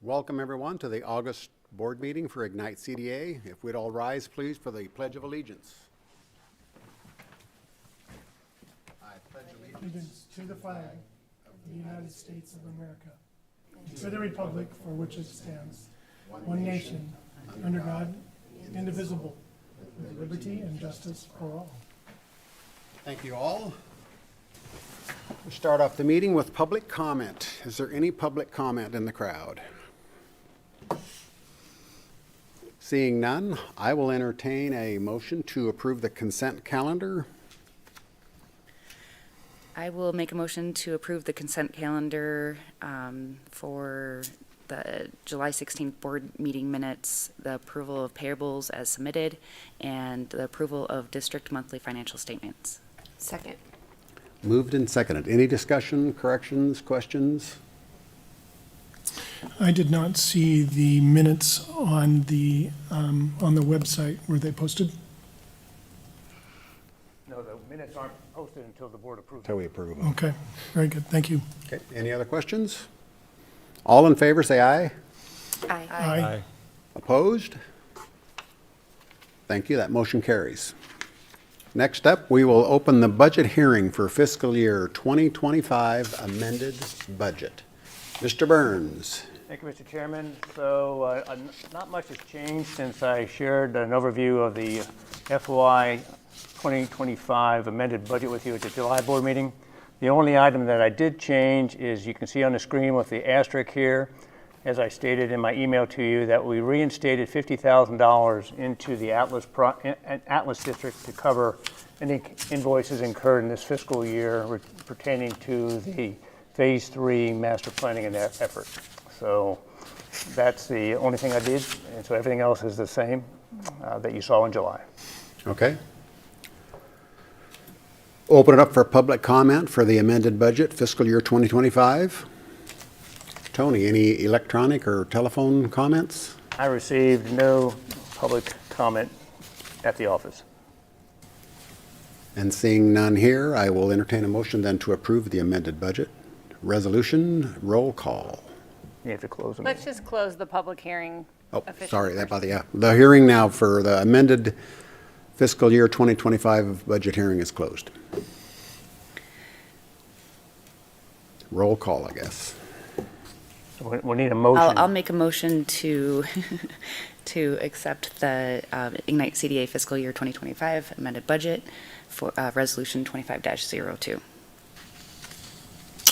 Welcome everyone to the August board meeting for Ignite CDA. If we'd all rise please for the Pledge of Allegiance. I pledge allegiance to the flag of the United States of America, and to the republic for which it stands, one nation, under God, indivisible, with liberty and justice for all. Thank you all. We'll start off the meeting with public comment. Is there any public comment in the crowd? Seeing none, I will entertain a motion to approve the consent calendar. I will make a motion to approve the consent calendar for the July 16th board meeting minutes, the approval of payables as submitted, and the approval of district monthly financial statements. Second. Moved and seconded. Any discussion, corrections, questions? I did not see the minutes on the website. Were they posted? No, the minutes aren't posted until the board approves. Until we approve them. Okay, very good. Thank you. Okay, any other questions? All in favor, say aye. Aye. Aye. Opposed? Thank you, that motion carries. Next up, we will open the budget hearing for fiscal year 2025 amended budget. Mr. Burns. Thank you, Mr. Chairman. So not much has changed since I shared an overview of the FY 2025 amended budget with you at the July board meeting. The only item that I did change is you can see on the screen with the asterisk here, as I stated in my email to you, that we reinstated $50,000 into the Atlas district to cover any invoices incurred in this fiscal year pertaining to the Phase 3 master planning and effort. So that's the only thing I did, and so everything else is the same that you saw in July. Okay. Open it up for public comment for the amended budget fiscal year 2025. Tony, any electronic or telephone comments? I received no public comment at the office. And seeing none here, I will entertain a motion then to approve the amended budget. Resolution, roll call. You have to close them. Let's just close the public hearing. Oh, officially sorry, first. the hearing now for the amended fiscal year 2025 budget hearing is closed. Roll call, I guess. We need a motion. I'll make a motion to to accept the Ignite CDA fiscal year 2025 amended budget for resolution 25-02.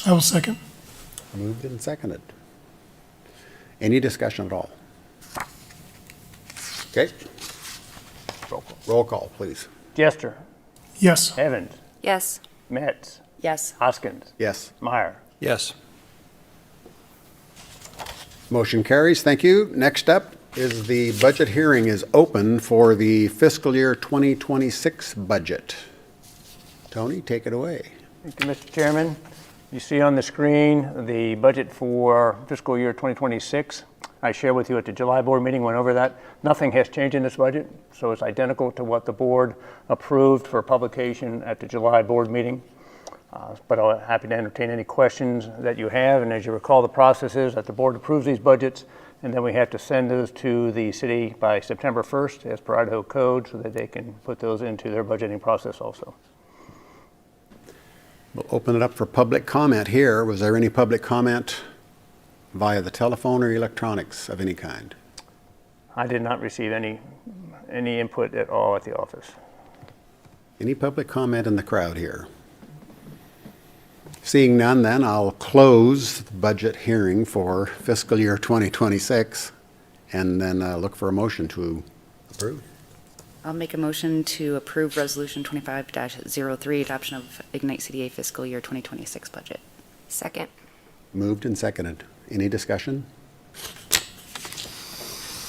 I will second. Moved and seconded. Any discussion at all? Okay, Roll call. roll call, please. Jester, Yes. Evans, Yes. Metz, Yes. Hoskins, Yes. Meyer. Yes. Motion carries. Thank you. Next up is the budget hearing is open for the fiscal year 2026 budget. Tony, take it away. Thank you, Mr. Chairman. You see on the screen the budget for fiscal year 2026. I shared with you at the July board meeting, went over that. Nothing has changed in this budget, so it's identical to what the board approved for publication at the July board meeting. But I'm happy to entertain any questions that you have. And as you recall, the process is that the board approves these budgets, and then we have to send those to the city by September 1st as per Idaho code so that they can put those into their budgeting process also. We'll open it up for public comment here. Was there any public comment via the telephone or electronics of any kind? I did not receive any input at all at the office. Any public comment in the crowd here? Seeing none, then I'll close the budget hearing for fiscal year 2026 and then look for a motion to approve. I'll make a motion to approve resolution 25-03, adoption of Ignite CDA fiscal year 2026 budget. Second. Moved and seconded. Any discussion?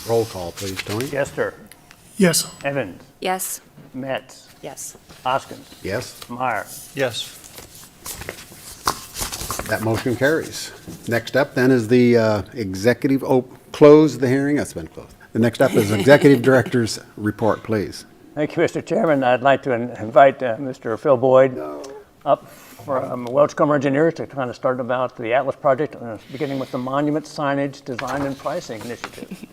Roll call, please, Tony. Jester, Yes. Evans, Yes. Metz, Yes. Hoskins, Yes, Meyer. Yes. that motion carries. Next up then is the executive, close the hearing. That's been closed. The next up is executive director's report, please. Thank you, Mr. Chairman. I'd like to invite Mr. Phil Boyd up from Welch Comer Engineers to kind of start about the Atlas project, beginning with the monument signage design and pricing initiative.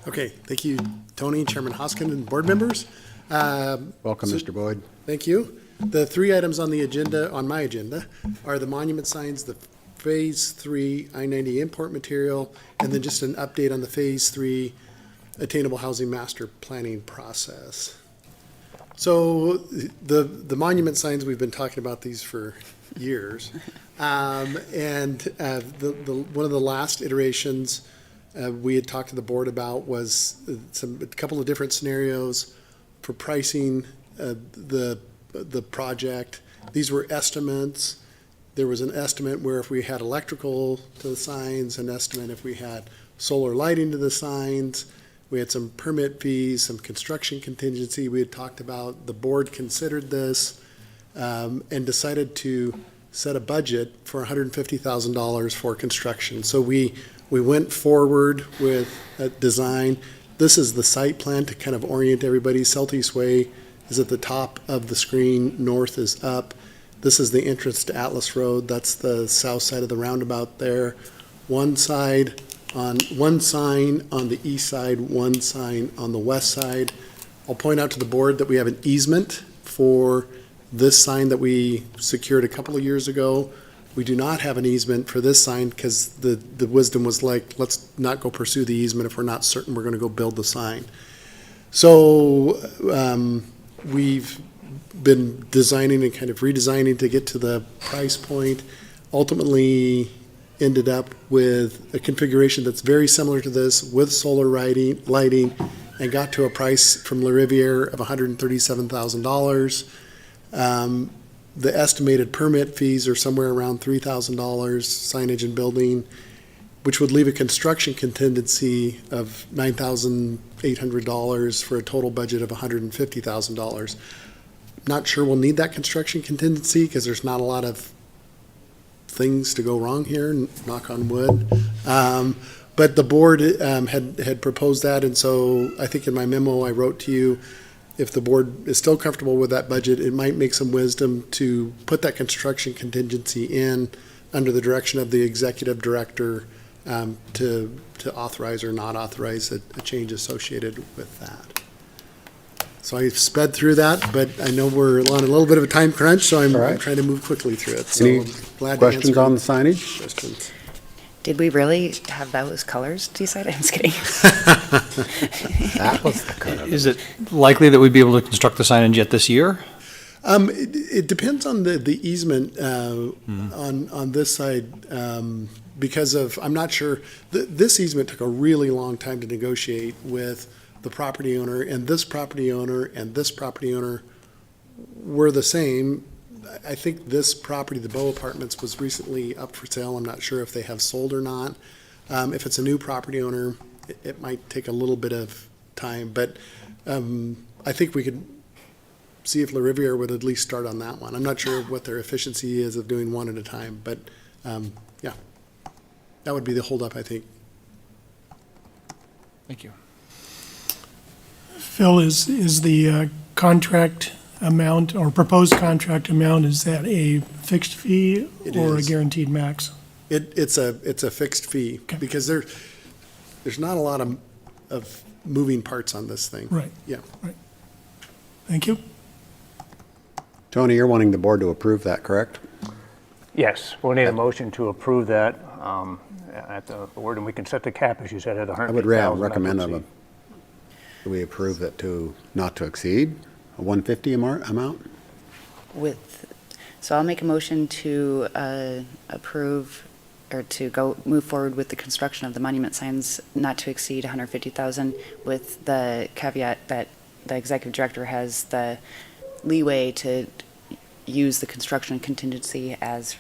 Okay, thank you, Tony, Chairman Hoskin, and board members. Welcome, Mr. Boyd. Thank you. The three items on the agenda, on my agenda, are the monument signs, the Phase 3 I-90 import material, and then just an update on the Phase 3 Attainable Housing Master Planning process. So the monument signs, we've been talking about these for years. One of the last iterations we had talked to the board about was a couple of different scenarios for pricing the project. These were estimates. There was an estimate where if we had electrical to the signs, an estimate if we had solar lighting to the signs. We had some permit fees, some construction contingency we had talked about. The board considered this and decided to set a budget for $150,000 for construction. So we went forward with a design. This is the site plan to kind of orient everybody. Southeast Way is at the top of the screen, north is up. This is the entrance to Atlas Road. That's the south side of the roundabout there. One sign on the east side, one sign on the west side. I'll point out to the board that we have an easement for this sign that we secured a couple of years ago. We do not have an easement for this sign because the wisdom was like, let's not go pursue the easement if we're not certain we're going to go build the sign. So we've been designing and kind of redesigning to get to the price point. Ultimately ended up with a configuration that's very similar to this with solar lighting and got to a price from La Riviere of $137,000. The estimated permit fees are somewhere around $3,000, signage and building, which would leave a construction contingency of $9,800 for a total budget of $150,000. Not sure we'll need that construction contingency because there's not a lot of things to go wrong here, knock on wood. But the board had proposed that, and so I think in my memo I wrote to you, if the board is still comfortable with that budget, it might make some wisdom to put that construction contingency in under the direction of the executive director to authorize or not authorize a change associated with that. So I sped through that, but I know we're on a little bit of a time crunch, so I'm trying to move quickly through it. So Any I'm glad to questions answer on the signage? questions. Did we really have those colors decided? I'm just kidding. That was the color. Is it likely that we'd be able to construct the signage yet this year? It depends on the easement on this side because of, I'm not sure, this easement took a really long time to negotiate with the property owner, and this property owner and this property owner were the same. I think this property, the Bow Apartments, was recently up for sale. I'm not sure if they have sold or not. If it's a new property owner, it might take a little bit of time, but I think we could see if La Riviere would at least start on that one. I'm not sure what their efficiency is of doing one at a time, but yeah, that would be the holdup, I think. Thank you. Phil, is the contract amount or proposed contract amount, is that a fixed fee It or a is. guaranteed max? It's a fixed fee Okay. because there's not a lot of moving parts on this thing. Right. Yeah. Thank you. Tony, you're wanting the board to approve that, correct? Yes, we'll need a motion to approve that at the board, and we can set the cap, as you said, at $150,000. I would recommend that we approve it to not to exceed a 150 amount. So I'll make a motion to approve or to move forward with the construction of the monument signs not to exceed $150,000 with the caveat that the executive director has the leeway to use the construction contingency as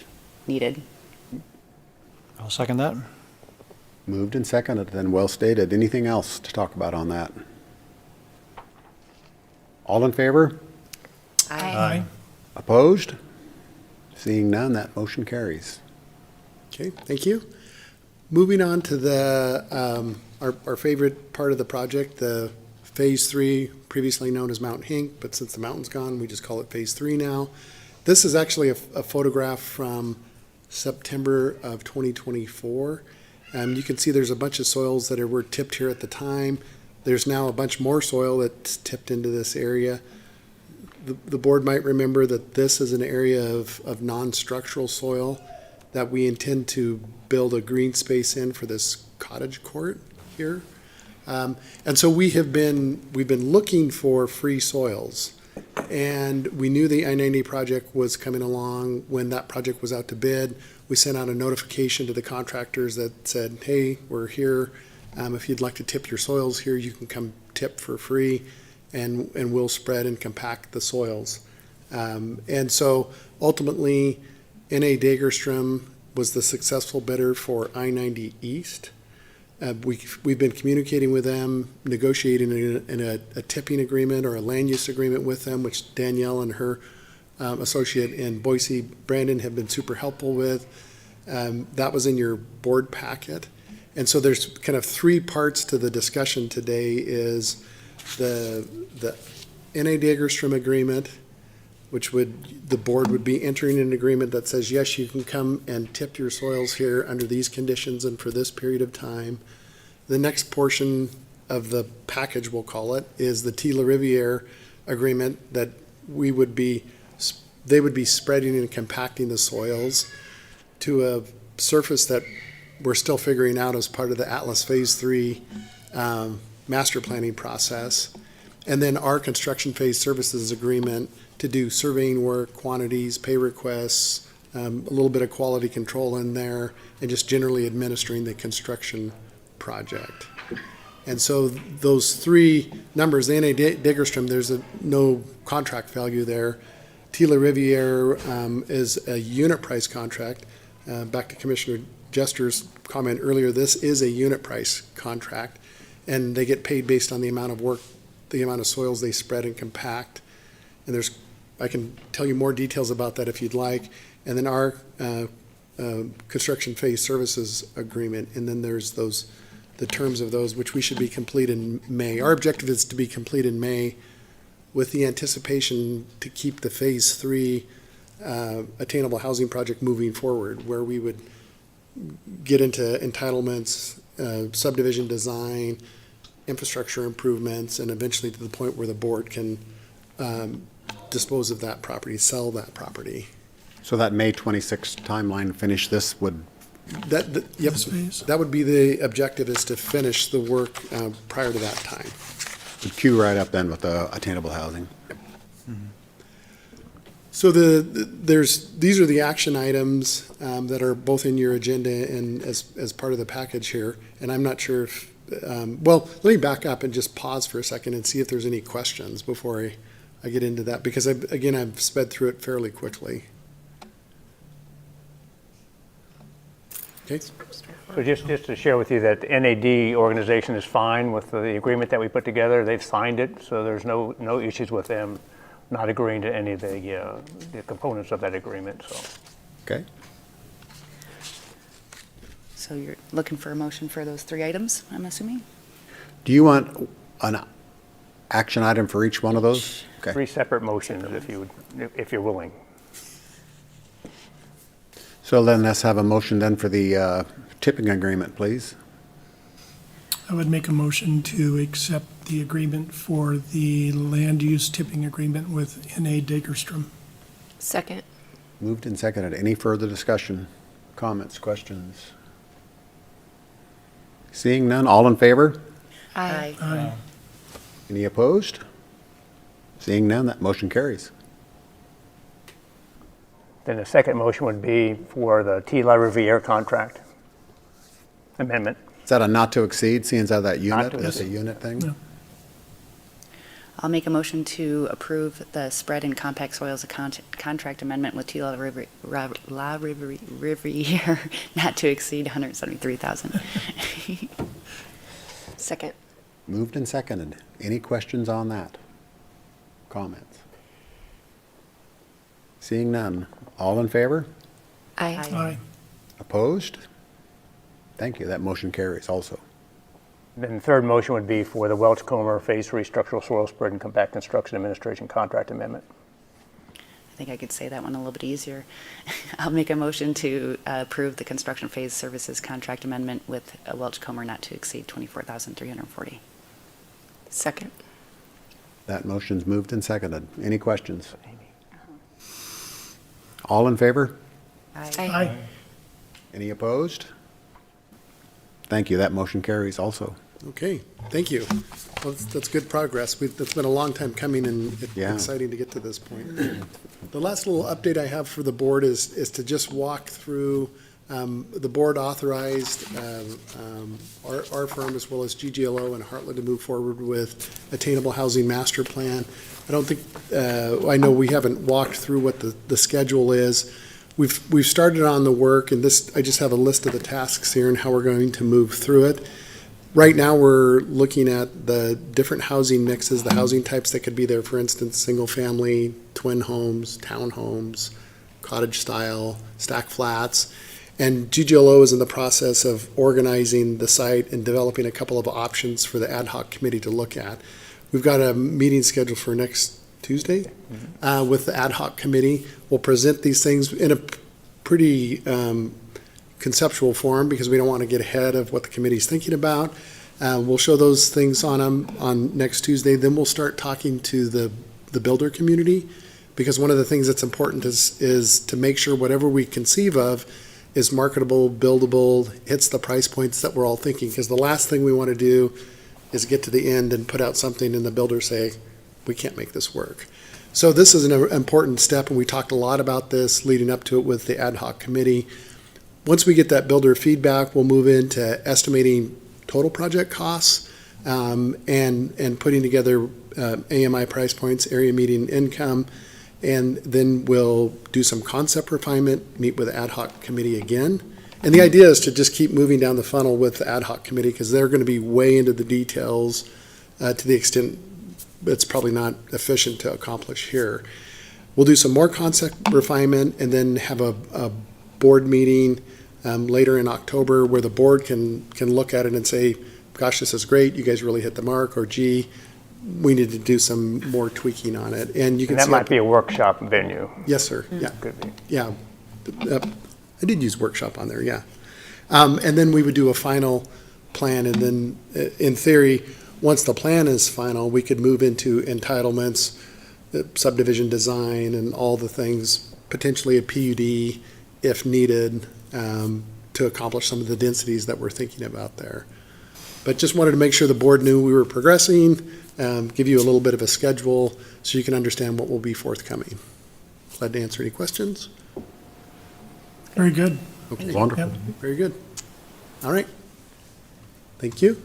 needed. I'll second that. Moved and seconded, then well stated. Anything else to talk about on that? All in favor? Aye. Opposed? Seeing none, that motion carries. Okay, thank you. Moving on to the our favorite part of the project, the Phase 3, previously known as Mount Hink, but since the mountain's gone, we just call it Phase 3 now. This is actually a photograph from September of 2024. You can see there's a bunch of soils that were tipped here at the time. There's now a bunch more soil that's tipped into this area. The board might remember that this is an area of non-structural soil that we intend to build a green space in for this cottage court here. And so we've been looking for free soils. And we knew the I-90 project was coming along. When that project was out to bid, we sent out a notification to the contractors that said, hey, we're here. If you'd like to tip your soils here, you can come tip for free, and we'll spread and compact the soils. And so ultimately, N.A. Dagerstrom was the successful bidder for I-90 East. We've been communicating with them, negotiating a tipping agreement or a land use agreement with them, which Danielle and her associate in Boise, Brandon, have been super helpful with. That was in your board packet. And so there's kind of three parts to the discussion today is the N.A. Dagerstrom agreement, which the board would be entering an agreement that says, yes, you can come and tip your soils here under these conditions and for this period of time. The next portion of the package, we'll call it, is the T. La Riviere agreement that they would be spreading and compacting the soils to a surface that we're still figuring out as part of the Atlas Phase 3 master planning process. And then our construction phase services agreement to do surveying work, quantities, pay requests, a little bit of quality control in there, and just generally administering the construction project. And so those three numbers, the N.A. Dagerstrom, there's no contract value there. T. La Riviere is a unit price contract. Back to Commissioner Jester's comment earlier, this is a unit price contract, and they get paid based on the amount of work, the amount of soils they spread and compact. And I can tell you more details about that if you'd like. And then our construction phase services agreement, and then there's the terms of those, which we should be complete in May. Our objective is to be complete in May with the anticipation to keep the Phase 3 attainable housing project moving forward, where we would get into entitlements, subdivision design, infrastructure improvements, and eventually to the point where the board can dispose of that property, sell that property. So that May 26th timeline finish this would, Yep, This phase? that would be the objective, is to finish the work prior to that time. would queue right up then with the attainable housing. So these are the action items that are both in your agenda and as part of the package here. And I'm not sure if, let me back up and just pause for a second and see if there's any questions before I get into that, because I've sped through it fairly quickly. Okay. So just to share with you that the NAD organization is fine with the agreement that we put together. They've signed it, so there's no issues with them not agreeing to any of the components of that agreement, so. Okay? So you're looking for a motion for those three items, I'm assuming? Do you want an action item for each one of those? Okay. 3 separate motions if you're willing. So then let's have a motion then for the tipping agreement, please. I would make a motion to accept the agreement for the land use tipping agreement with N.A. Dagerstrom. Second. Moved and seconded. Any further discussion, comments, questions? Seeing none, all in favor? Aye. Aye. Any opposed? Seeing none, that motion carries. Then the second motion would be for the T. La Riviere contract amendment. Is that a not to exceed, seeing as how that unit, Not to that's a exceed. unit thing? No. I'll make a motion to approve the spread and compact soils contract amendment with T. La Riviere, not to exceed $173,000. Second. Moved and seconded. Any questions on that? Comments? Seeing none, all in favor? Aye. Aye. Opposed? Thank you, that motion carries also. Then the third motion would be for the Welch Comer Phase 3 Structural Soil Spread and Compact Construction Administration Contract Amendment. I think I could say that one a little bit easier. I'll make a motion to approve the construction phase services contract amendment with Welch Comer not to exceed $24,340. Second. That motion's moved and seconded. Any questions? All in favor? Aye. Any opposed? Thank you. That motion carries also. Okay, thank you. Well, that's good progress. That's been a long time coming, and it's Yeah. exciting to get to this point. The last little update I have for the board is to just walk through, the board authorized our firm as well as GGLO and Heartland to move forward with Attainable Housing Master Plan. I don't think, I know we haven't walked through what the schedule is. We've started on the work, and I just have a list of the tasks here and how we're going to move through it. Right now, we're looking at the different housing mixes, the housing types that could be there, for instance, single-family, twin homes, townhomes, cottage style, stack flats. And GGLO is in the process of organizing the site and developing a couple of options for the ad hoc committee to look at. We've got a meeting scheduled for next Tuesday with the ad hoc committee. We'll present these things in a pretty conceptual form because we don't want to get ahead of what the committee's thinking about. We'll show those things on next Tuesday. Then we'll start talking to the builder community, because one of the things that's important is to make sure whatever we conceive of is marketable, buildable, hits the price points that we're all thinking. Because the last thing we want to do is get to the end and put out something and the builder say, we can't make this work. So this is an important step, and we talked a lot about this leading up to it with the ad hoc committee. Once we get that builder feedback, we'll move into estimating total project costs and putting together AMI price points, area median income, and then we'll do some concept refinement, meet with the ad hoc committee again. And the idea is to just keep moving down the funnel with the ad hoc committee, because they're going to be way into the details to the extent it's probably not efficient to accomplish here. We'll do some more concept refinement and then have a board meeting later in October where the board can look at it and say, gosh, this is great, you guys really hit the mark, or gee, we need to do some more tweaking on it. And you can And that see might be a workshop venue. Yes, sir. Yeah. Could be. Yeah. I did use workshop on there, yeah. And then we would do a final plan, and then, in theory, once the plan is final, we could move into entitlements, subdivision design, and all the things, potentially a PUD if needed, to accomplish some of the densities that we're thinking about there. But just wanted to make sure the board knew we were progressing, give you a little bit of a schedule so you can understand what will be forthcoming. Glad to answer any questions. Very good. Okay. Wonderful. Yep. Very good. All right. Thank you.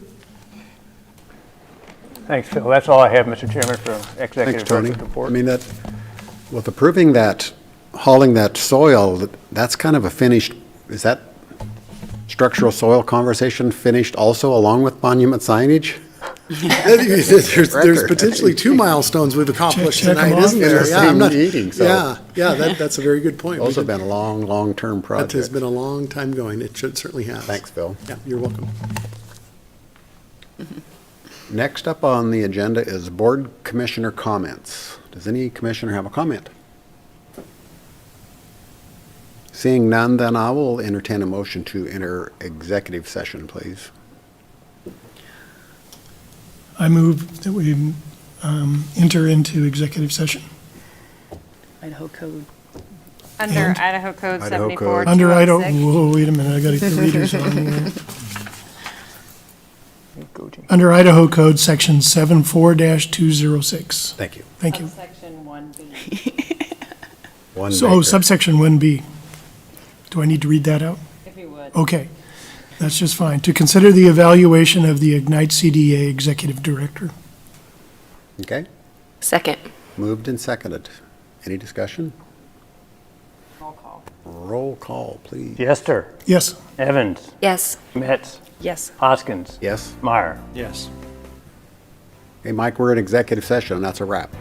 Thanks, Phil. That's all I have, Mr. Chairman, for Thanks, Executive Tony. Director's report. I mean, with approving that, hauling that soil, that's kind of a finished, is that structural soil conversation finished also along with monument signage? There's potentially 2 milestones we've accomplished Check 'em tonight, off. isn't In there? the Yeah, same I'm not- meeting, so- Yeah, that's a very good point. Those We have did- been a long-term That project. has been a long time going. It certainly has. Thanks, Phil. Yeah, you're welcome. Next up on the agenda is board commissioner comments. Does any commissioner have a comment? Seeing none, then I will entertain a motion to enter executive session, please. I move that we enter into executive session. Idaho Code. Under And? Idaho Code Idaho 74. Code. Under Idaho, whoa, wait a minute, I gotta get the readers on here. Go, Jim. Under Idaho Code, section 74-206. Thank you. Thank you. Section 1B, One So, Baker. subsection 1B. Do I need to read that out? if you would. Okay, that's just fine. To consider the evaluation of the Ignite CDA Executive Director. Okay, Second. moved and seconded. Any discussion? Roll call. Roll call, please. Jester, Yes. Evans, Yes. Metz, Yes. Hoskins, Yes. Meyer. Yes. Hey, Mike, we're in executive session, and that's a wrap.